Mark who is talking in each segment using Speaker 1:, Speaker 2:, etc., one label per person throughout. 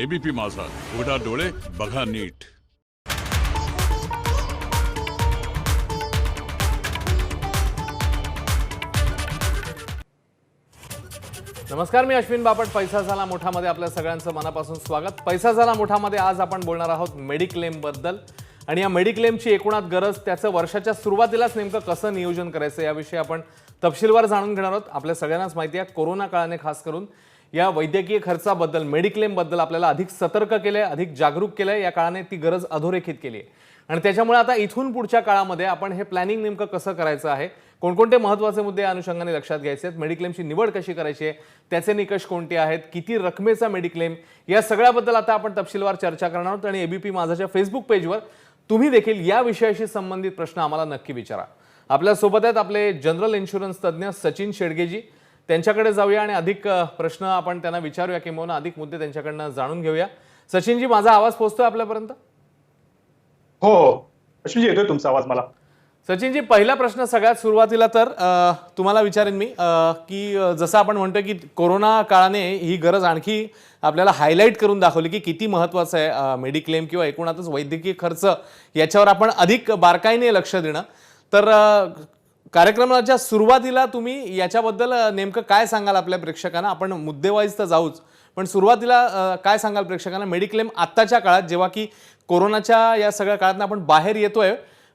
Speaker 1: ABP माझा, उघडा डोळे बघा नीट.
Speaker 2: नमस्कार, मी अश्विन बापट. पैसा झाला मोठामध्ये आपल्या सगळ्यांचं मनापासून स्वागत. पैसा झाला मोठामध्ये आज आपण बोलणार आहोत मेडिक्लेम बद्दल. आणि या मेडिक्लेमची एकूणात गरज, त्याचं वर्षाच्या सुरुवातीलाच नेमकं कसं नियोजन करायचं याविषयी आपण तपशीलवार जाणून घेणार आहोत. आपल्या सगळ्यांनाच माहिती आहे, कोरोना काळाने खास करून या वैद्यकीय खर्चाबद्दल, मेडिक्लेम बद्दल आपल्याला अधिक सतर्क केलंय, अधिक जागरूक केलंय. या काळाने ती गरज अधोरेखित केली आहे आणि त्याच्यामुळे आता इथून पुढच्या काळामध्ये आपण हे प्लॅनिंग नेमकं कसं करायचं आहे, कोणकोणते महत्त्वाचे मुद्दे या अनुषंगाने लक्षात घ्यायचे आहेत, मेडिक्लेमची निवड कशी करायची आहे, त्याचे निकष कोणते आहेत, किती रकमेचा मेडिक्लेम, या सगळ्याबद्दल आता आपण तपशीलवार चर्चा करणार आहोत. आणि एबीपी माझाच्या फेसबुक पेजवर तुम्ही देखील या विषयाशी संबंधित प्रश्न आम्हाला नक्की विचारा. आपल्यासोबत आहेत आपले जनरल इन्शुरन्स तज्ज्ञ सचिन शेडगेजी. त्यांच्याकडे जाऊया आणि अधिक प्रश्न आपण त्यांना विचारूया, किंवा अधिक मुद्दे त्यांच्याकडनं जाणून घेऊया. सचिनजी, माझा आवाज पोहोचतोय आपल्यापर्यंत?
Speaker 3: हो, अश्विनजी येतोय तुमचा आवाज मला.
Speaker 2: सचिनजी, पहिला प्रश्न सगळ्यात सुरुवातीला तर तुम्हाला विचारेन मी, की जसं आपण म्हणतोय की कोरोना काळाने ही गरज आणखी आपल्याला हायलाईट करून दाखवली की किती महत्त्वाचं आहे मेडिक्लेम किंवा एकूणातच वैद्यकीय खर्च याच्यावर आपण अधिक बारकाईने लक्ष देणं. तर कार्यक्रमाच्या सुरुवातीला तुम्ही याच्याबद्दल नेमकं काय सांगाल आपल्या प्रेक्षकांना? आपण मुद्देवाईज तर जाऊच, पण सुरुवातीला काय सांगाल प्रेक्षकांना मेडिक्लेम आत्ताच्या काळात, जेव्हा की कोरोनाच्या या सगळ्या काळातून आपण बाहेर येतोय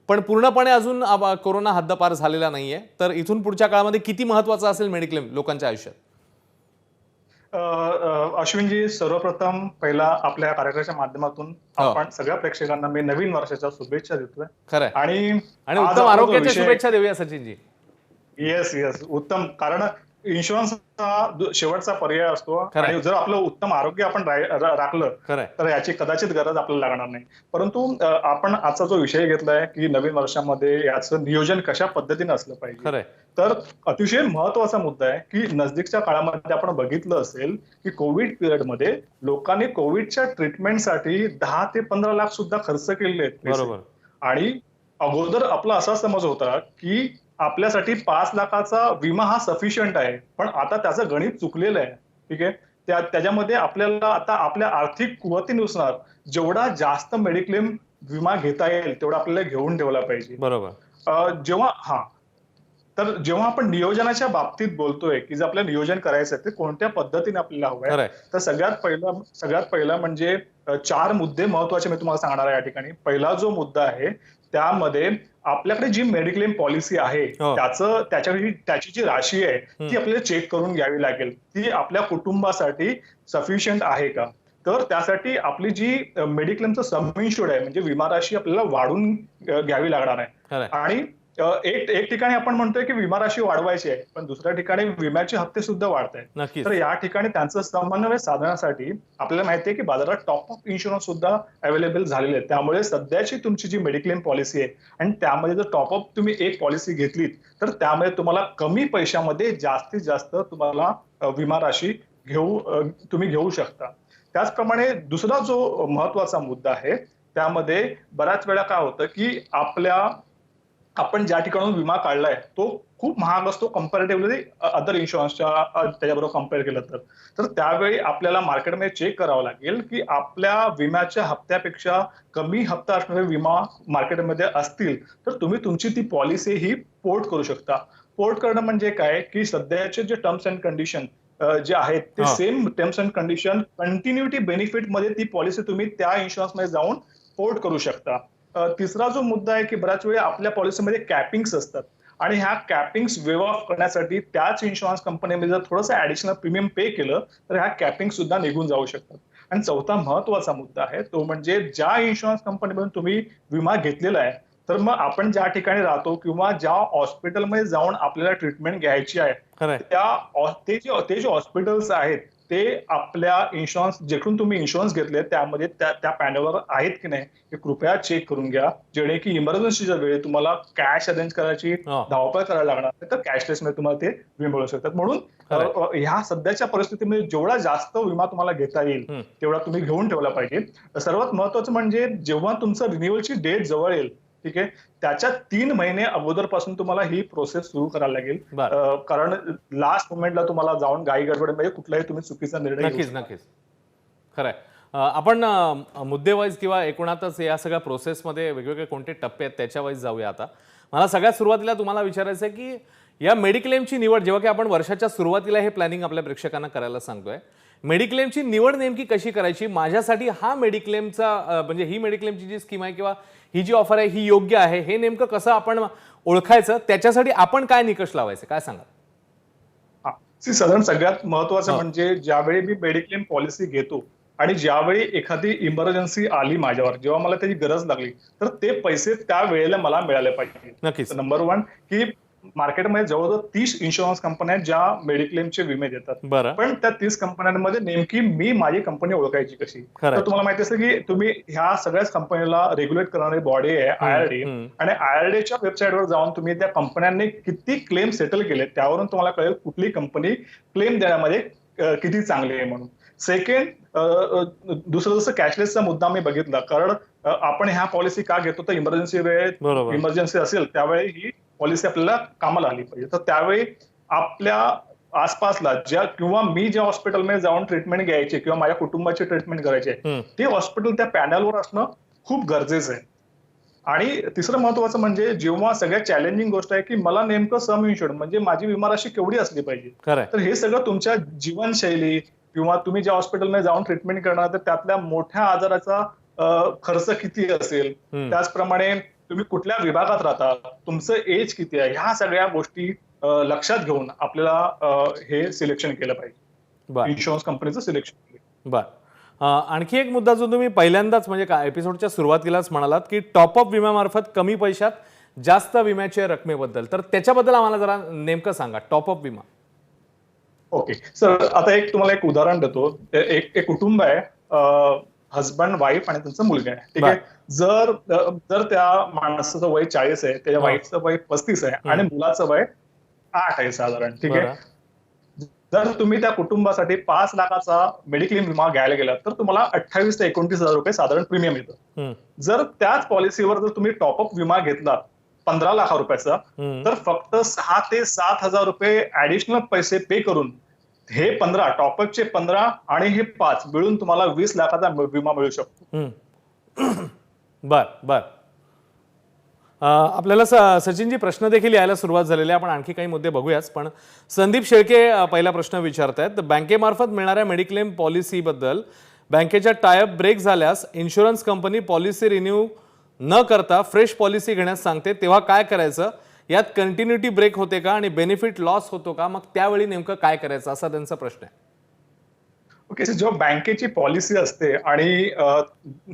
Speaker 2: पण पूर्णपणे अजून कोरोना हद्दपार झालेला नाहीये, तर इथून पुढच्या काळामध्ये किती महत्त्वाचं असेल मेडिक्लेम लोकांच्या आयुष्यात?
Speaker 3: अश्विनजी, सर्वप्रथम पहिला आपल्या कार्यक्रमाच्या माध्यमातून आपण सगळ्या प्रेक्षकांना मी नवीन वर्षाच्या शुभेच्छा देतोय.
Speaker 2: खरंय,
Speaker 3: आणि
Speaker 2: उत्तम आरोग्याच्या शुभेच्छा देऊया सचिनजी.
Speaker 3: येस, उत्तम. कारण इन्शुरन्स हा शेवटचा पर्याय असतो आणि जर आपलं उत्तम आरोग्य आपण राखलं तर याची कदाचित गरज आपल्याला लागणार नाही. परंतु आपण आजचा जो विषय घेतलाय की नवीन वर्षामध्ये याचं नियोजन कशा पद्धतीने असलं पाहिजे, तर अतिशय महत्वाचा मुद्दा आहे की नजदीकच्या काळामध्ये आपण बघितलं असेल की कोविड पिरियडमध्ये लोकांनी कोविडच्या ट्रीटमेंटसाठी 10 ते 15 लाख सुद्धा खर्च केलेले आहेत. आणि अगोदर आपला असा समज होता की आपल्यासाठी 5 लाखाचा विमा हा सफिशियंट आहे, पण आता त्याचं गणित चुकलेलं आहे. ठीक आहे, त्याच्यामध्ये आपल्याला आता आपल्या आर्थिक कुवतीनुसार जेवढा जास्त मेडिक्लेम विमा घेता येईल तेवढा आपल्याला घेऊन ठेवला पाहिजे. जेव्हा आपण नियोजनाच्या बाबतीत बोलतोय की जर आपल्याला नियोजन करायचं आहे ते कोणत्या पद्धतीने आपल्याला हवं आहे, तर सगळ्यात पहिला म्हणजे 4 मुद्दे महत्वाचे मी तुम्हाला सांगणार आहे या ठिकाणी. पहिला जो मुद्दा आहे त्यामध्ये आपल्याकडे जी मेडिक्लेम पॉलिसी आहे त्याची जी राशी आहे ती आपल्याला चेक करून घ्यावी लागेल, ती आपल्या कुटुंबासाठी सफिशियंट आहे का. तर त्यासाठी आपली जी मेडिक्लेमचं सम इन्शुर्ड आहे म्हणजे विमा राशी आपल्याला वाढून घ्यावी लागणार आहे. आणि एक ठिकाणी आपण म्हणतोय की विमा राशी वाढवायची आहे, पण दुसऱ्या ठिकाणी विम्याचे हप्ते सुद्धा वाढत आहेत. तर या ठिकाणी त्यांचं समन्वय साधण्यासाठी आपल्याला माहितीये की बाजारात टॉप अप इन्शुरन्स सुद्धा अवेलेबल झालेले आहेत. त्यामुळे सध्याची तुमची जी मेडिक्लेम पॉलिसी आहे आणि त्यामध्ये जर टॉपअप तुम्ही एक पॉलिसी घेतलीत तर त्यामध्ये तुम्हाला कमी पैशामध्ये जास्तीत जास्त तुम्हाला विमा राशी तुम्ही घेऊ शकता. त्याचप्रमाणे दुसरा जो महत्वाचा मुद्दा आहे त्यामध्ये बऱ्याच वेळा काय होतं की आपण ज्या ठिकाणून विमा काढलाय तो खूप महाग असतो कम्पॅरेटिव्हली अदर इन्शुरन्सच्या त्याच्याबरोबर कम्पेअर केलं तर त्यावेळी आपल्याला मार्केटमध्ये चेक करावं लागेल की आपल्या विम्याच्या हप्त्यापेक्षा कमी हप्ता असणारे विमा मार्केटमध्ये असतील तर तुम्ही तुमची ती पॉलिसी ही पोर्ट करू शकता. पोर्ट करणं म्हणजे काय की सध्याचे जे टर्म्स अँड कंडिशन जे आहेत ते same terms and condition continuity benefit मध्ये ती पॉलिसी तुम्ही त्या इन्शुरन्समध्ये जाऊन पोर्ट करू शकता. तिसरा जो मुद्दा आहे की बऱ्याच वेळा आपल्या पॉलिसीमध्ये कॅपिंग्स असतात आणि ह्या कॅपिंग्स वेव ऑफ करण्यासाठी त्याच इन्शुरन्स कंपनीमध्ये जर थोडंसं ऍडिशनल प्रीमियम पे केलं तर ह्या कॅपिंग सुद्धा निघून जाऊ शकतात. आणि चौथा महत्वाचा मुद्दा आहे तो म्हणजे ज्या इन्शुरन्स कंपनीमधून तुम्ही विमा घेतलेला आहे तर मग आपण ज्या ठिकाणी राहतो किंवा ज्या हॉस्पिटलमध्ये जाऊन आपल्याला ट्रीटमेंट घ्यायची आहे ते जे हॉस्पिटल्स आहेत ते आपल्या इन्शुरन्स जिकडून तुम्ही इन्शुरन्स घेतले त्यामध्ये त्या पॅनलवर आहेत की नाही हे कृपया चेक करून घ्या, जेणे की इमर्जन्सीच्या वेळी तुम्हाला कॅश अरेंज करायची धावपळ करायला लागणार नाही तर कॅशलेस मध्ये तुम्हाला ते विमा मिळू शकतात. म्हणून ह्या सध्याच्या परिस्थितीमध्ये जेवढा जास्त विमा तुम्हाला घेता येईल तेवढा तुम्ही घेऊन ठेवला पाहिजे. सर्वात महत्वाचं म्हणजे जेव्हा तुमचं रिन्युअलची डेट जवळ येईल ठीक आहे त्याच्या 3 महिने अगोदरपासून तुम्हाला ही प्रोसेस सुरू करायला लागेल, कारण लास्ट मोमेंटला तुम्हाला जाऊन घाई गडबडमध्ये कुठलाही तुम्ही चुकीचा निर्णय
Speaker 2: नक्कीच खरंय. आपण मुद्देवाईज किंवा एकूणातच या सगळ्या प्रोसेसमध्ये वेगवेगळे कोणते टप्पे आहेत त्याच्यावाईज जाऊया. आता मला सगळ्यात सुरुवातीला तुम्हाला विचारायचं आहे की या मेडिक्लेमची निवड, जेव्हा की आपण वर्षाच्या सुरुवातीला हे प्लॅनिंग आपल्या प्रेक्षकांना करायला सांगतोय, मेडिक्लेमची निवड नेमकी कशी करायची, माझ्यासाठी हा मेडिक्लेमचा म्हणजे ही मेडिक्लेमची जी स्कीम आहे किंवा ही जी ऑफर आहे ही योग्य आहे, हे नेमकं कसं आपण ओळखायचं, त्याच्यासाठी आपण काय निकष लावायचे, काय सांगा?
Speaker 3: साधारण सगळ्यात महत्वाचं म्हणजे ज्यावेळी मी मेडिक्लेम पॉलिसी घेतो आणि ज्यावेळी एखादी इमर्जन्सी आली माझ्यावर, जेव्हा मला त्याची गरज लागली, तर ते पैसे त्या वेळेला मला मिळाले पाहिजे.
Speaker 2: नक्कीच.
Speaker 3: नंबर 1 की मार्केटमध्ये जवळजवळ 30 इन्शुरन्स कंपन्या आहेत ज्या मेडिक्लेमचे विमे देतात. पण त्या 30 कंपन्यांमध्ये नेमकी मी माझी कंपनी ओळखायची कशी? तर तुम्हाला माहिती असेल की तुम्ही ह्या सगळ्याच कंपनीला रेग्युलेट करणारी बॉडी आहे IRDA, आणि IRDAच्या वेबसाईटवर जाऊन तुम्ही त्या कंपन्यांनी किती क्लेम सेटल केले त्यावरून तुम्हाला कळेल कुठली कंपनी क्लेम देण्यामध्ये किती चांगली आहे म्हणून. सेकंड, दुसरं जसं कॅशलेसचा मुद्दा मी बघितला, कारण आपण ह्या पॉलिसी का घेतो तर इमर्जन्सी वेळेत, इमर्जन्सी असेल त्यावेळी ही पॉलिसी आपल्याला कामाला आली पाहिजे. तर त्यावेळी आपल्या आसपासला किंवा मी ज्या हॉस्पिटलमध्ये जाऊन ट्रीटमेंट घ्यायची किंवा माझ्या कुटुंबाची ट्रीटमेंट करायची आहे, ते हॉस्पिटल त्या पॅनलवर असणं खूप गरजेचं आहे. आणि तिसरं महत्वाचं म्हणजे जेव्हा सगळ्यात चॅलेंजिंग गोष्ट आहे की मला नेमकं सम इन्शुर्ड म्हणजे माझी विमा राशी केवढी असली पाहिजे. तर हे सगळं तुमच्या जीवनशैली किंवा तुम्ही ज्या हॉस्पिटलमध्ये जाऊन ट्रीटमेंट करणार तर त्यातल्या मोठ्या आजाराचा खर्च किती असेल, त्याचप्रमाणे तुम्ही कुठल्या विभागात राहता, तुमचं एज किती आहे, ह्या सगळ्या गोष्टी लक्षात घेऊन आपल्याला हे सिलेक्शन केलं पाहिजे, इन्शुरन्स कंपनीचं सिलेक्शन.
Speaker 2: बरं, आणखी एक मुद्दा जो तुम्ही पहिल्यांदाच म्हणजे एपिसोडच्या सुरुवातीलाच म्हणालात की टॉपअप विम्यामार्फत कमी पैशात जास्त विम्याच्या रकमेबद्दल, तर त्याच्याबद्दल आम्हाला जरा नेमकं सांगा. टॉपअप विमा.
Speaker 3: ओके सर, आता तुम्हाला एक उदाहरण देतो. एक कुटुंब आहे, हजबंड, वाईफ आणि त्यांचा मुलगा आहे. ठीक आहे. जर त्या माणसाचं वय 40 आहे, त्याच्या वाईफचं वय 35 आहे आणि मुलाचं वय 8 आहे साधारण. ठीक आहे. जर तुम्ही त्या कुटुंबासाठी 5 लाखाचा मेडिक्लेम विमा घ्यायला गेलात तर तुम्हाला 28 ते 29 हजार रुपये साधारण प्रीमियम येतं. जर त्याच पॉलिसीवर जर तुम्ही टॉपअप विमा घेतला 15 लाख रुपयाचा, तर फक्त 6 ते 7 हजार रुपये ऍडिशनल पैसे पे करून हे 15 टॉपअपचे 15 आणि हे 5 मिळून तुम्हाला 20 लाखाचा विमा मिळू शकतो.
Speaker 2: बर. आपल्याला सचिनजी प्रश्न देखील यायला सुरुवात झालेली आहे. आपण आणखी काही मुद्दे बघूयाच, पण संदीप शेळके पहिला प्रश्न विचारतायत. बँकेमार्फत मिळणाऱ्या मेडिक्लेम पॉलिसीबद्दल, बँकेच्या टायअप ब्रेक झाल्यास इन्शुरन्स कंपनी पॉलिसी रिन्यू न करता फ्रेश पॉलिसी घेण्यास सांगते, तेव्हा काय करायचं? यात कंटिन्युटी ब्रेक होते का आणि बेनिफिट लॉस होतो का? मग त्यावेळी नेमकं काय करायचं, असा त्यांचा प्रश्न आहे.
Speaker 3: ओके, जेव्हा बँकेची पॉलिसी असते आणि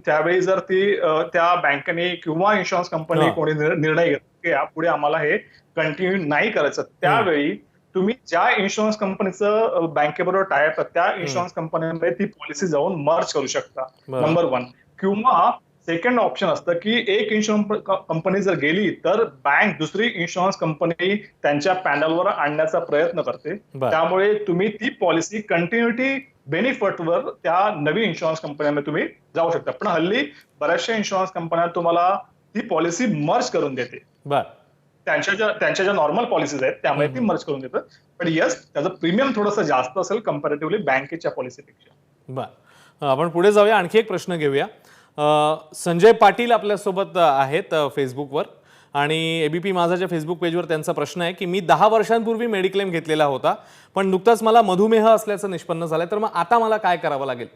Speaker 3: त्यावेळी जर ती त्या बँकेने किंवा इन्शुरन्स कंपनी कोणी निर्णय घेतो की यापुढे आम्हाला हे कंटिन्यू नाही करायचं, त्यावेळी तुम्ही ज्या इन्शुरन्स कंपनीचं बँकेबरोबर टायअप आहे त्या इन्शुरन्स कंपनीमध्ये ती पॉलिसी जाऊन मर्ज करू शकता. नंबर 1. किंवा सेकंड ऑप्शन असतं की एक इन्शुरन्स कंपनी जर गेली तर बँक दुसरी इन्शुरन्स कंपनी त्यांच्या पॅनलवर आणण्याचा प्रयत्न करते. त्यामुळे तुम्ही ती पॉलिसी कंटिन्युटी बेनिफिटवर त्या नवीन इन्शुरन्स कंपन्यांमध्ये तुम्ही जाऊ शकता. पण हल्ली बऱ्याचशा इन्शुरन्स कंपन्या तुम्हाला ती पॉलिसी मर्ज करून देते. त्यांच्या ज्या नॉर्मल पॉलिसीज आहेत त्यामुळे ती मर्ज करून देतात. पण येस, त्याचं प्रीमियम थोडंसं जास्त असेल कम्पॅरेटिव्हली बँकेच्या पॉलिसीपेक्षा.
Speaker 2: बरं, आपण पुढे जाऊया. आणखी एक प्रश्न घेऊया. संजय पाटील आपल्यासोबत आहेत फेसबुकवर, आणि एबीपी माझाच्या फेसबुक पेजवर त्यांचा प्रश्न आहे की मी 10 वर्षांपूर्वी मेडिक्लेम घेतलेला होता, पण नुकताच मला मधुमेह असल्याचं निष्पन्न झालंय, तर मग आता मला काय करावं लागेल?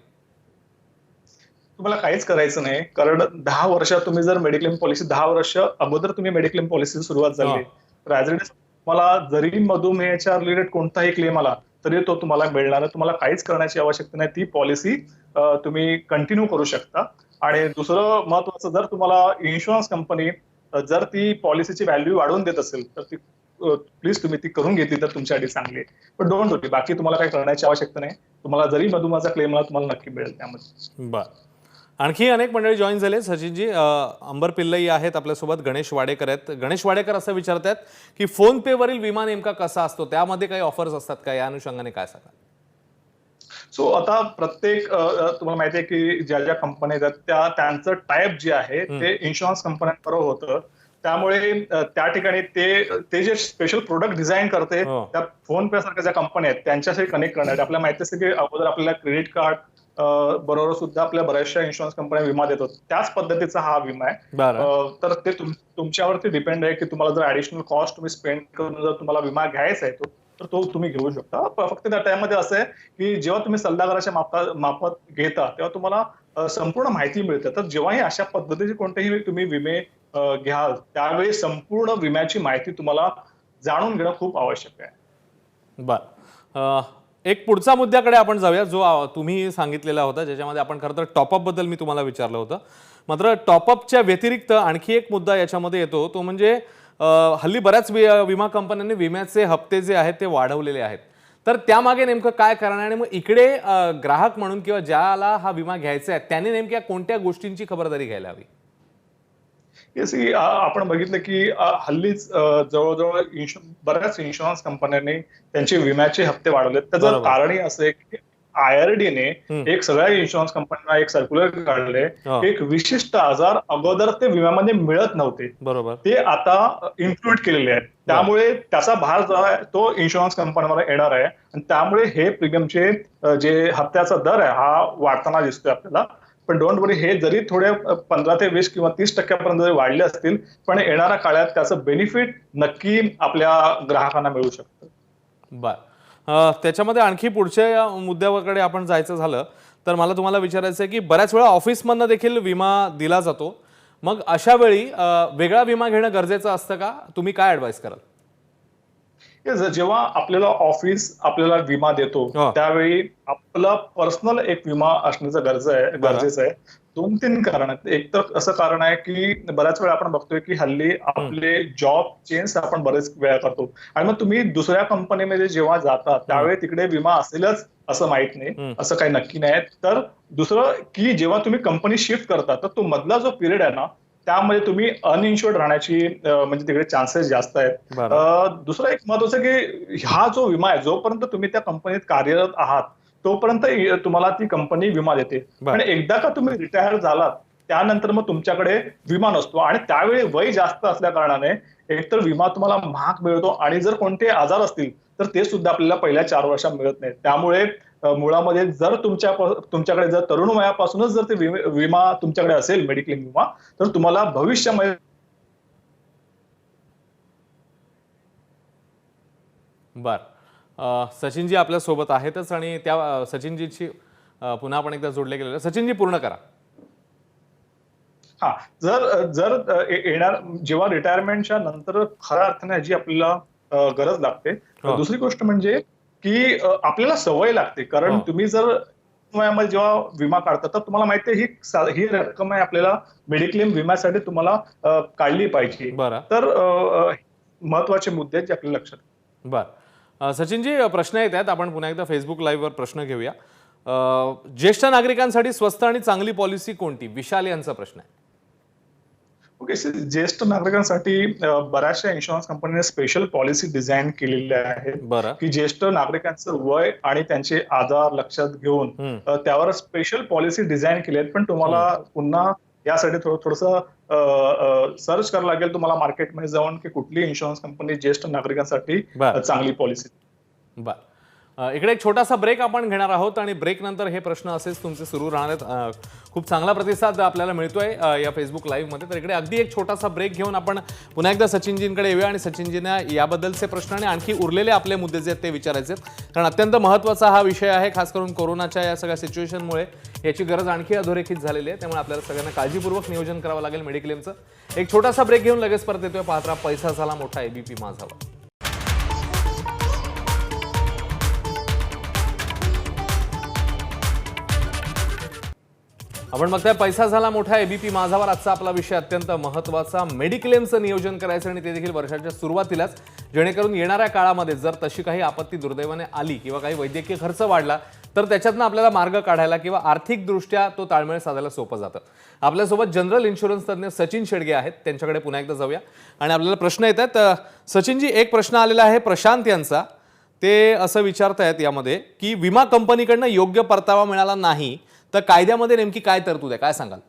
Speaker 3: तुम्हाला काहीच करायचं नाही, कारण 10 वर्षात तुम्ही जर मेडिक्लेम पॉलिसी 10 वर्ष अगोदर तुम्ही मेडिक्लेम पॉलिसी सुरुवात झाली तर ऍज इट इज मला जरी मधुमेहाच्या रिलेटेड कोणताही क्लेम आला तरी तो तुम्हाला मिळणार. तुम्हाला काहीच करण्याची आवश्यकता नाही, ती पॉलिसी तुम्ही कंटिन्यू करू शकता. आणि दुसरं महत्वाचं, जर तुम्हाला इन्शुरन्स कंपनी जर ती पॉलिसीची व्हॅल्यू वाढवून देत असेल तर ती प्लीज तुम्ही ती करून घेतली तर तुमच्यासाठी चांगली आहे. पण डोंट वरी, बाकी तुम्हाला काही करण्याची आवश्यकता नाही. तुम्हाला जरी मधुमेहाचा क्लेम आला तुम्हाला नक्की मिळेल त्यामध्ये.
Speaker 2: बरं, आणखी अनेक मंडळी जॉईन झाले. सचिनजी, अंबर पिल्लई आहेत आपल्यासोबत, गणेश वाडेकर आहेत. गणेश वाडेकर असं विचारतात की फोन पे वरील विमा नेमका कसा असतो, त्यामध्ये काही ऑफर्स असतात का, या अनुषंगाने काय सांगा?
Speaker 3: सो आता प्रत्येक तुम्हाला माहिती आहे की ज्या ज्या कंपन्या आहेत त्यांचं टायअप जे आहे ते इन्शुरन्स कंपन्यांबरोबर होतं. त्यामुळे त्या ठिकाणी ते जे स्पेशल प्रोडक्ट डिझाईन करते त्या फोन पे सारख्या ज्या कंपन्या आहेत त्यांच्याशी कनेक्ट करणार. आपल्याला माहिती असते की अगोदर आपल्याला क्रेडिट कार्ड बरोबर सुद्धा आपल्या बऱ्याचशा इन्शुरन्स कंपन्या विमा देतात. त्याच पद्धतीचा हा विमा आहे. तर ते तुमच्यावरती डिपेंड आहे की तुम्हाला जर ऍडिशनल कॉस्ट तुम्ही स्पेंड करून जर तुम्हाला विमा घ्यायचा आहे तर तो तुम्ही घेऊ शकता. फक्त त्या टाइममध्ये असं आहे की जेव्हा तुम्ही सल्लागाराच्या मार्फत घेता तेव्हा तुम्हाला संपूर्ण माहिती मिळते. तर जेव्हाही अशा पद्धतीचे कोणतेही तुम्ही विमे घ्याल त्यावेळी संपूर्ण विम्याची माहिती तुम्हाला जाणून घेणं खूप आवश्यक आहे.
Speaker 2: बर, एक पुढचा मुद्द्याकडे आपण जाऊया जो तुम्ही सांगितलेला होता, ज्याच्यामध्ये आपण खरं तर टॉपअप बद्दल मी तुम्हाला विचारलं होतं. मात्र टॉपअपच्या व्यतिरिक्त आणखी एक मुद्दा याच्यामध्ये येतो, तो म्हणजे हल्ली बऱ्याच विमा कंपन्यांनी विम्याचे हप्ते जे आहेत ते वाढवलेले आहेत. तर त्यामागे नेमकं काय कारण आहे आणि मग इकडे ग्राहक म्हणून किंवा ज्याला हा विमा घ्यायचा आहे त्याने नेमक्या कोणत्या गोष्टींची खबरदारी घ्यायला हवी?
Speaker 3: आपण बघितलं की हल्लीच जवळजवळ बऱ्याच इन्शुरन्स कंपन्यांनी त्यांचे विम्याचे हप्ते वाढवले. त्याचं कारणही असं आहे की IRDने एक सगळ्या इन्शुरन्स कंपन्यांना एक सर्क्युलर काढले. एक विशिष्ट आजार अगोदर ते विम्यामध्ये मिळत नव्हते,
Speaker 2: बरोबर,
Speaker 3: ते आता इन्क्लूड केलेले आहेत. त्यामुळे त्याचा भार जो आहे तो इन्शुरन्स कंपन्यांवर येणार आहे आणि त्यामुळे हे प्रीमियमचे जे हप्त्याचा दर आहे हा वाढताना दिसतोय आपल्याला. पण डोंट वरी, हे जरी थोडे 15 ते 20 किंवा 30% जरी वाढले असतील पण येणाऱ्या काळात त्याचं बेनिफिट नक्की आपल्या ग्राहकांना मिळू शकतं.
Speaker 2: बर, त्याच्यामध्ये आणखी पुढच्या मुद्द्याकडे आपण जायचं झालं तर मला तुम्हाला विचारायचं आहे की बऱ्याच वेळा ऑफिसमधनं देखील विमा दिला जातो. मग अशा वेळी वेगळा विमा घेणं गरजेचं असतं का? तुम्ही काय ऍडवाइस कराल?
Speaker 3: जेव्हा आपल्याला ऑफिस आपल्याला विमा देतो त्यावेळी आपला पर्सनल एक विमा असण्याचं गरजेचं आहे. 2-3 कारण आहेत. एक तर असं कारण आहे की बऱ्याच वेळा आपण बघतोय की हल्ली आपले जॉब चेंज आपण बरेच वेळा करतो आणि मग तुम्ही दुसऱ्या कंपनीमध्ये जेव्हा जाता त्यावेळी तिकडे विमा असेलच असं माहित नाही, असं काही नक्की नाही. तर दुसरं की जेव्हा तुम्ही कंपनी शिफ्ट करता तर तो मधला जो पिरियड आहे ना त्यामध्ये तुम्ही अनइन्शुअर्ड राहण्याची म्हणजे तिकडे चान्सेस जास्त आहेत. दुसरं एक महत्वाचं की हा जो विमा आहे जोपर्यंत तुम्ही त्या कंपनीत कार्यरत आहात तोपर्यंत तुम्हाला ती कंपनी विमा देते. पण एकदा का तुम्ही रिटायर झालात त्यानंतर मग तुमच्याकडे विमा नसतो आणि त्यावेळी वय जास्त असल्या कारणाने एकतर विमा तुम्हाला महाग मिळतो आणि जर कोणते आजार असतील तर ते सुद्धा आपल्याला पहिल्या 4 वर्षात मिळत नाहीत. त्यामुळे मुळामध्ये जर तुमच्याकडे जर तरुण वयापासूनच जर ते विमा तुमच्याकडे असेल, मेडिक्लेम विमा, तर तुम्हाला भविष्यामध्ये
Speaker 2: बर, सचिनजी आपल्या सोबत आहेतच आणि त्या सचिनजीची पुन्हा आपण एकदा जोडले गेलेलं. सचिनजी पूर्ण करा.
Speaker 3: हा, जर येणार जेव्हा रिटायरमेंटच्या नंतर खऱ्या अर्थाने जी आपल्याला गरज लागते. दुसरी गोष्ट म्हणजे की आपल्याला सवय लागते, कारण तुम्ही जर वयामध्ये जेव्हा विमा काढता तर तुम्हाला माहिती आहे ही रक्कम आहे आपल्याला मेडिक्लेम विम्यासाठी तुम्हाला काढली पाहिजे. तर महत्वाचे मुद्दे जे आपल्या लक्षात.
Speaker 2: बर, सचिनजी प्रश्न येत आहेत, आपण पुन्हा एकदा फेसबुक लाईव्हवर प्रश्न घेऊया. ज्येष्ठ नागरिकांसाठी स्वस्त आणि चांगली पॉलिसी कोणती? विशाल यांचा प्रश्न आहे.
Speaker 3: ओके, ज्येष्ठ नागरिकांसाठी बऱ्याचशा इन्शुरन्स कंपनीने स्पेशल पॉलिसी डिझाईन केलेल्या आहेत की ज्येष्ठ नागरिकांचं वय आणि त्यांचे आजार लक्षात घेऊन त्यावर स्पेशल पॉलिसी डिझाईन केली आहेत. पण तुम्हाला पुन्हा यासाठी थोडंसं सर्च करावं लागेल तुम्हाला मार्केटमध्ये जाऊन की कुठली इन्शुरन्स कंपनी ज्येष्ठ नागरिकांसाठी चांगली पॉलिसी.
Speaker 2: बर, इकडे एक छोटासा ब्रेक आपण घेणार आहोत आणि ब्रेक नंतर हे प्रश्न असेच तुमचे सुरू राहणार आहेत. खूप चांगला प्रतिसाद आपल्याला मिळतोय या फेसबुक लाईव्हमध्ये. तर इकडे अगदी एक छोटासा ब्रेक घेऊन आपण पुन्हा एकदा सचिनजींकडे येऊया आणि सचिनजींना याबद्दलचे प्रश्न आणि आणखी उरलेले आपले मुद्दे जे आहेत ते विचारायचे आहेत, कारण अत्यंत महत्त्वाचा हा विषय आहे. खास करून कोरोनाच्या या सगळ्या सिच्युएशनमुळे याची गरज आणखी अधोरेखित झालेली आहे. त्यामुळे आपल्याला सगळ्यांना काळजीपूर्वक नियोजन करावं लागेल मेडिक्लेमचं. एक छोटासा ब्रेक घेऊन लगेच परत येतोय. पाहत राहा पैसा झाला मोठा, ABP माझावर. आपण बघताय पैसा झाला मोठा, ABP माझावर. आजचा आपला विषय अत्यंत महत्त्वाचा, मेडिक्लेमचं नियोजन करायचं आणि ते देखील वर्षाच्या सुरुवातीलाच, जेणेकरून येणाऱ्या काळामध्ये जर तशी काही आपत्ती दुर्दैवाने आली किंवा काही वैद्यकीय खर्च वाढला तर त्याच्यातनं आपल्याला मार्ग काढायला किंवा आर्थिकदृष्ट्या तो ताळमेळ साधायला सोपं जातं. आपल्यासोबत जनरल इन्शुरन्स तज्ज्ञ सचिन शेडगे आहेत, त्यांच्याकडे पुन्हा एकदा जाऊया आणि आपल्याला प्रश्न येत आहेत. सचिनजी, एक प्रश्न आलेला आहे प्रशांत यांचा. ते असं विचारतायत यामध्ये की विमा कंपनीकडनं योग्य परतावा मिळाला नाही तर कायद्यामध्ये नेमकी काय तरतूद आहे, काय सांगाल?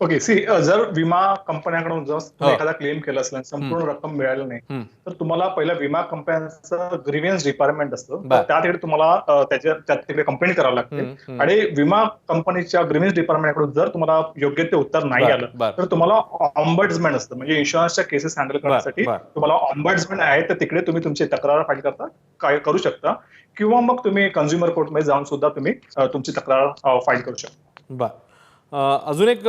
Speaker 3: ओके सी जर विमा कंपन्यांकडून जर तुम्ही एखादा क्लेम केला असेल आणि संपूर्ण रक्कम मिळाली नाही तर तुम्हाला पहिला विमा कंपन्यांचं ग्रीव्हन्स डिपार्टमेंट असतं तर त्या तिकडे तुम्हाला त्यात तिकडे कंप्लेंट करावं लागते आणि विमा कंपनीच्या ग्रीव्हन्स डिपार्टमेंटकडून जर तुम्हाला योग्य ते उत्तर नाही आलं तर तुम्हाला ऑम्बड्समॅन असतं म्हणजे इन्शुरन्सच्या केसेस हँडल करण्यासाठी तुम्हाला ऑम्बड्समॅन आहे तर तिकडे तुम्ही तुमची तक्रार फाईल करता काय करू शकता किंवा मग तुम्ही कन्झ्युमर कोर्टमध्ये जाऊन सुद्धा तुम्ही तुमची तक्रार फाईल करू शकता.
Speaker 2: अजून एक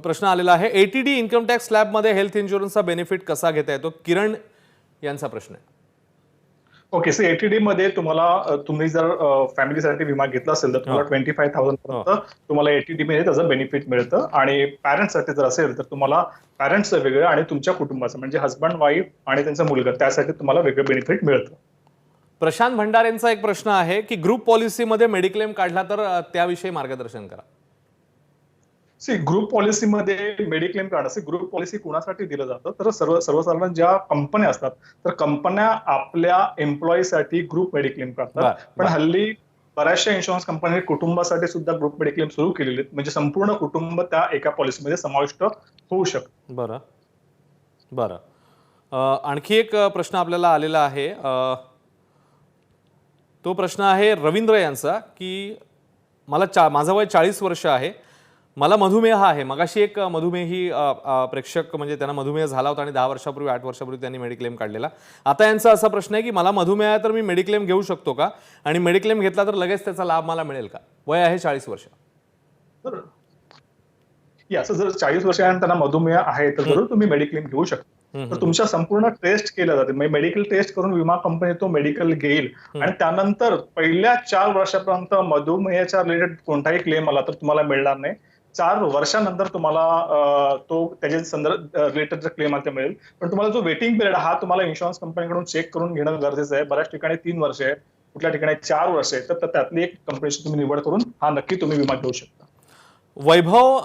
Speaker 2: प्रश्न आलेला आहे एटीडी इन्कम टॅक्स स्लॅबमध्ये हेल्थ इन्शुरन्सचा बेनिफिट कसा घेता येतो किरण यांचा प्रश्न आहे.
Speaker 3: ओके सो एटीडी मध्ये तुम्हाला तुम्ही जर फॅमिलीसाठी विमा घेतला असेल तर तुम्हाला 25,000 पर्यंत तुम्हाला एटीडी मध्ये त्याचं बेनिफिट मिळतं आणि पॅरेंट्ससाठी जर असेल तर तुम्हाला पॅरेंट्सचं वेगळं आणि तुमच्या कुटुंबाचं म्हणजे हस्बंड वाईफ आणि त्यांचा मुलगा त्यासाठी तुम्हाला वेगळं बेनिफिट मिळतं.
Speaker 2: प्रशांत भंडारेंचा एक प्रश्न आहे की ग्रुप पॉलिसीमध्ये मेडिक्लेम काढला तर त्याविषयी मार्गदर्शन करा.
Speaker 3: ग्रुप पॉलिसीमध्ये मेडिक्लेम काढणं ग्रुप पॉलिसी कुणासाठी दिलं जातं तर सर्वसाधारण ज्या कंपन्या असतात तर कंपन्या आपल्या एम्प्लॉईसाठी ग्रुप मेडिक्लेम काढतात पण हल्ली बऱ्याचशा इन्शुरन्स कंपन्यांनी कुटुंबासाठी सुद्धा ग्रुप मेडिक्लेम सुरू केलेले आहेत म्हणजे संपूर्ण कुटुंब त्या एका पॉलिसीमध्ये समाविष्ट होऊ शकतं.
Speaker 2: बरं बरं आणखी एक प्रश्न आपल्याला आलेला आहे तो प्रश्न आहे रवींद्र यांचा की माझं वय 40 वर्ष आहे मला मधुमेह आहे. मगाशी एक मधुमेही प्रेक्षक म्हणजे त्यांना मधुमेह झाला होता आणि 10 वर्षापूर्वी 8 वर्षापूर्वी त्यांनी मेडिक्लेम काढलेला. आता यांचा असा प्रश्न आहे की मला मधुमेह आहे तर मी मेडिक्लेम घेऊ शकतो का आणि मेडिक्लेम घेतला तर लगेच त्याचा लाभ मला मिळेल का. वय आहे 40 वर्ष.
Speaker 3: असं जर 40 वर्ष आणि त्यांना मधुमेह आहे तर जरूर तुम्ही मेडिक्लेम घेऊ शकता. तर तुमच्या संपूर्ण टेस्ट केल्या जाते म्हणजे मेडिकल टेस्ट करून विमा कंपनी तो मेडिकल घेईल आणि त्यानंतर पहिल्या 4 वर्षापर्यंत मधुमेहाच्या रिलेटेड कोणताही क्लेम आला तर तुम्हाला मिळणार नाही. 4 वर्षानंतर तुम्हाला तो त्याच्या संदर्भ रिलेटेड क्लेम आता मिळेल पण तुम्हाला जो वेटिंग पिरियड हा तुम्हाला इन्शुरन्स कंपनीकडून चेक करून घेणं गरजेचं आहे. बऱ्याच ठिकाणी 3 वर्ष आहे कुठल्या ठिकाणी 4 वर्ष आहे तर त्यातली एक कंपनीची तुम्ही निवड करून हा नक्की तुम्ही विमा घेऊ शकता.
Speaker 2: वैभव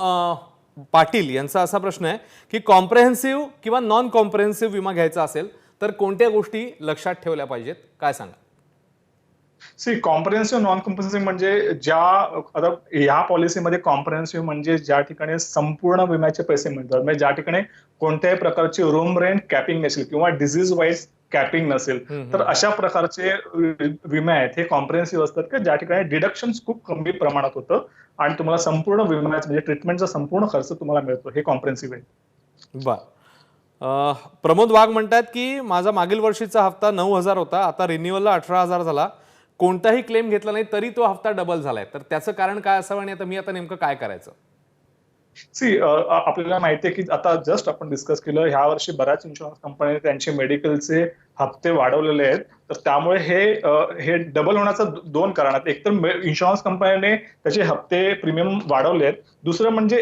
Speaker 2: पाटील यांचा असा प्रश्न आहे की कॉम्प्रेहेन्सिव्ह किंवा नॉन कॉम्प्रेहेन्सिव्ह विमा घ्यायचा असेल तर कोणत्या गोष्टी लक्षात ठेवल्या पाहिजेत काय सांगा.
Speaker 3: कॉम्प्रेहेन्सिव्ह नॉन कॉम्प्रेहेन्सिव्ह म्हणजे ज्या आता या पॉलिसीमध्ये कॉम्प्रेहेन्सिव्ह म्हणजे ज्या ठिकाणी संपूर्ण विम्याचे पैसे मिळतात म्हणजे ज्या ठिकाणी कोणत्याही प्रकारची रूम रेंट कॅपिंग नसेल किंवा डिझीज वाईज कॅपिंग नसेल तर अशा प्रकारचे विमे आहेत हे कॉम्प्रेहेन्सिव्ह असतात की ज्या ठिकाणी डिडक्शन खूप कमी प्रमाणात होतं आणि तुम्हाला संपूर्ण विम्याचा म्हणजे ट्रीटमेंटचा संपूर्ण खर्च तुम्हाला मिळतो हे कॉम्प्रेहेन्सिव्ह आहे.
Speaker 2: बर प्रमोद वाघ म्हणतात की माझा मागील वर्षीचा हप्ता 9,000 होता आता रिन्युअलला 18,000 झाला कोणताही क्लेम घेतला नाही तरी तो हप्ता डबल झालाय तर त्याचं कारण काय असावं आणि आता मी नेमकं काय करायचं.
Speaker 3: आपल्याला माहितीये की आता जस्ट आपण डिस्कस केलं ह्या वर्षी बऱ्याच इन्शुरन्स कंपन्यांनी त्यांचे मेडिकलचे हप्ते वाढवलेले आहेत तर त्यामुळे हे डबल होण्याचं 2 कारण आहेत. एक तर इन्शुरन्स कंपन्याने त्याचे हप्ते प्रीमियम वाढवले आहेत दुसरं म्हणजे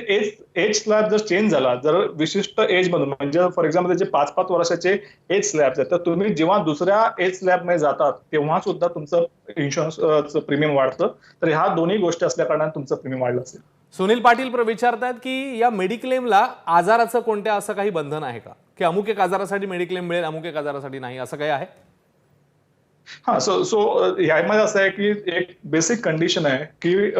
Speaker 3: एज स्लॅब जर चेंज झाला जर विशिष्ट एज मधून म्हणजे फॉर एक्झाम्पल त्याचे 5-5 वर्षाचे एज स्लॅब्स आहेत तर तुम्ही जेव्हा दुसऱ्या एज स्लॅब मध्ये जातात तेव्हा सुद्धा तुमचं इन्शुरन्सचं प्रीमियम वाढतं तर ह्या दोन्ही गोष्टी असल्या कारणाने तुमचं प्रीमियम वाढलं असेल.
Speaker 2: सुनील पाटील विचारतात की या मेडिक्लेमला आजाराचं कोणत्या असं काही बंधन आहे का की अमुक एक आजारासाठी मेडिक्लेम मिळेल अमुक एक आजारासाठी नाही असं काही आहे.
Speaker 3: सो यामध्ये असं आहे की एक बेसिक कंडिशन आहे की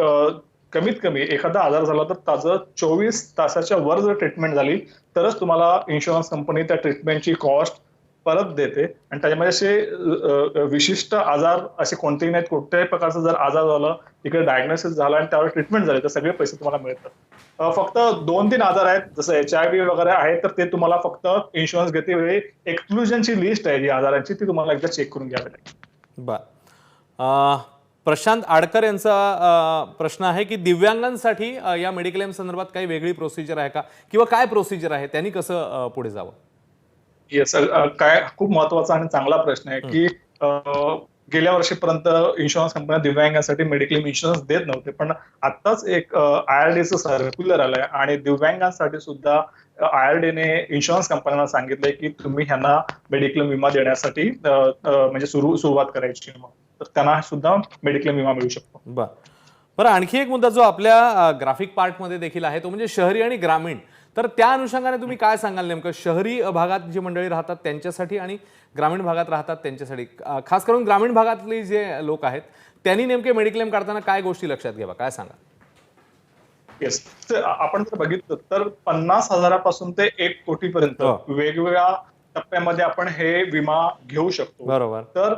Speaker 3: कमीत कमी एखादा आजार झाला तर त्याचं 24 तासाच्या वर जर ट्रीटमेंट झाली तरच तुम्हाला इन्शुरन्स कंपनी त्या ट्रीटमेंटची कॉस्ट परत देते आणि त्याच्यामध्ये असे विशिष्ट आजार असे कोणतेही नाहीत. कुठल्याही प्रकारचा जर आजार झाला तिकडे डायग्नोसिस झाला आणि त्यावर ट्रीटमेंट झाली तर सगळे पैसे तुम्हाला मिळतात. फक्त 2-3 आजार आहेत जसं HIV वगैरे आहे तर ते तुम्हाला फक्त इन्शुरन्स घेते वेळी एक्सक्लुजनची लिस्ट आहे जी आजारांची ती तुम्हाला एकदा चेक करून घ्यावी लागेल.
Speaker 2: बर प्रशांत आडकर यांचा प्रश्न आहे की दिव्यांगांसाठी या मेडिक्लेम संदर्भात काही वेगळी प्रोसिजर आहे का किंवा काय प्रोसिजर आहे त्यांनी कसं पुढे जावं.
Speaker 3: येस काय खूप महत्वाचा आणि चांगला प्रश्न आहे की गेल्या वर्षीपर्यंत इन्शुरन्स कंपन्या दिव्यांगांसाठी मेडिक्लेम इन्शुरन्स देत नव्हते पण आताच एक IRDAचं सर्क्युलर आलंय आणि दिव्यांगांसाठी सुद्धा IRDAने इन्शुरन्स कंपन्यांना सांगितलंय की तुम्ही ह्यांना मेडिक्लेम विमा देण्यासाठी म्हणजे सुरुवात करायची तर त्यांना सुद्धा मेडिक्लेम विमा मिळू शकतो.
Speaker 2: बरं आणखी एक मुद्दा जो आपल्या ग्राफिक पार्टमध्ये देखील आहे तो म्हणजे शहरी आणि ग्रामीण तर त्या अनुषंगाने तुम्ही काय सांगाल नेमकं शहरी भागात जी मंडळी राहतात त्यांच्यासाठी आणि ग्रामीण भागात राहतात त्यांच्यासाठी खास करून ग्रामीण भागातले जे लोक आहेत त्यांनी नेमके मेडिक्लेम काढताना काय गोष्टी लक्षात घ्यावा काय सांगा.
Speaker 3: येस. आपण जर बघितलं तर 50,000पासून ते 1 कोटीपर्यंत वेगवेगळ्या टप्प्यामध्ये आपण हे विमा घेऊ शकतो.
Speaker 2: बरोबर.
Speaker 3: तर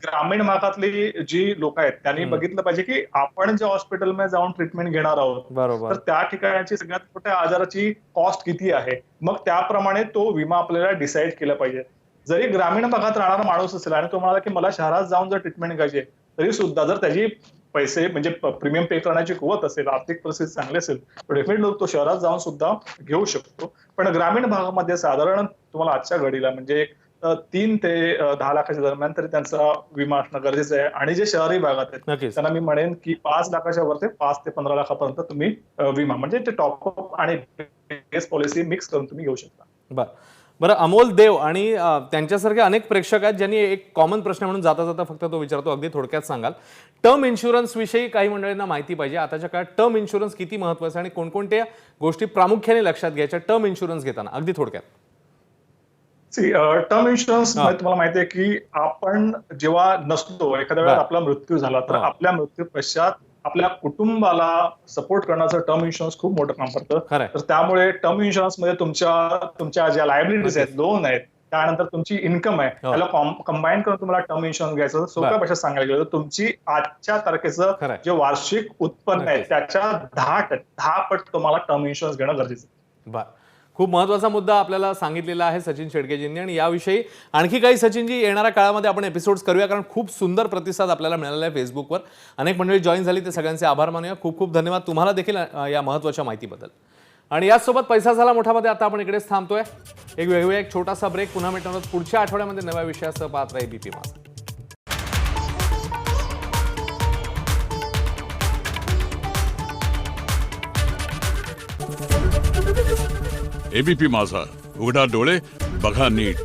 Speaker 3: ग्रामीण भागातली जी लोक आहेत त्यांनी बघितलं पाहिजे की आपण ज्या हॉस्पिटलमध्ये जाऊन ट्रीटमेंट घेणार आहोत,
Speaker 2: बरोबर,
Speaker 3: तर त्या ठिकाणची सगळ्यात मोठ्या आजाराची कॉस्ट किती आहे, मग त्याप्रमाणे तो विमा आपल्याला डिसाईड केला पाहिजे. जरी ग्रामीण भागात राहणारा माणूस असेल आणि तो म्हणाला की मला शहरात जाऊन जर ट्रीटमेंट घ्यायची तरी सुद्धा जर त्याची पैसे म्हणजे प्रीमियम पे करण्याची कुवत असेल, आर्थिक परिस्थिती चांगली असेल, तर डेफिनेटली तो शहरात जाऊन सुद्धा घेऊ शकतो. पण ग्रामीण भागामध्ये साधारण तुम्हाला आजच्या घडीला म्हणजे 3 ते 10 लाखाच्या दरम्यान तरी त्यांचा विमा असणं गरजेचं आहे. आणि जे शहरी भागात आहेत त्यांना मी म्हणेन की 5 लाखाच्या वर ते 5 ते 15 लाखापर्यंत तुम्ही विमा म्हणजे ते टॉपअप आणि बेस पॉलिसी मिक्स करून तुम्ही घेऊ शकता.
Speaker 2: बरं, अमोल देव आणि त्यांच्यासारखे अनेक प्रेक्षक आहेत ज्यांनी एक कॉमन प्रश्न म्हणून जाता जाता फक्त तो विचारतो, अगदी थोडक्यात सांगाल. टर्म इन्शुरन्स विषयी काही मंडळींना माहिती पाहिजे. आताच्या काळात टर्म इन्शुरन्स किती महत्त्वाचं आणि कोणकोणत्या गोष्टी प्रामुख्याने लक्षात घ्यायच्या टर्म इन्शुरन्स घेताना, अगदी थोडक्यात.
Speaker 3: टर्म इन्शुरन्स तुम्हाला माहिती आहे की आपण जेव्हा नसतो, एखाद्या वेळेस आपला मृत्यू झाला तर आपल्या मृत्यू पश्चात आपल्या कुटुंबाला सपोर्ट करण्याचं टर्म इन्शुरन्स खूप मोठं काम करतं. तर त्यामुळे टर्म इन्शुरन्स मध्ये तुमच्या ज्या लायबिलिटीज आहेत, लोन आहेत, त्यानंतर तुमची इन्कम आहे, त्याला कंबाईन करून तुम्हाला टर्म इन्शुरन्स घ्यायचं. सोप्या भाषेत सांगायला गेलं तुमची आजच्या तारखेचं जे वार्षिक उत्पन्न आहे त्याच्या 10 पट तुम्हाला टर्म इन्शुरन्स घेणं गरजेचं आहे.
Speaker 2: खूप महत्त्वाचा मुद्दा आपल्याला सांगितलेला आहे सचिन शेडगेजींनी आणि याविषयी आणखी काही सचिनजी येणाऱ्या काळामध्ये आपण एपिसोड्स करूया, कारण खूप सुंदर प्रतिसाद आपल्याला मिळालेला आहे फेसबुकवर. अनेक मंडळी जॉईन झाली, ते सगळ्यांचे आभार मानूया. खूप खूप धन्यवाद तुम्हाला देखील या महत्त्वाच्या माहितीबद्दल. आणि याचसोबत पैसा झाला मोठामध्ये आता आपण इकडेच थांबतोय. एक छोटासा ब्रेक. पुन्हा भेटणार आहोत पुढच्या आठवड्यामध्ये नव्या विषयासह. पाहत राहा एबीपी माझा.
Speaker 1: एबीपी माझा, उघडा डोळे बघा नीट.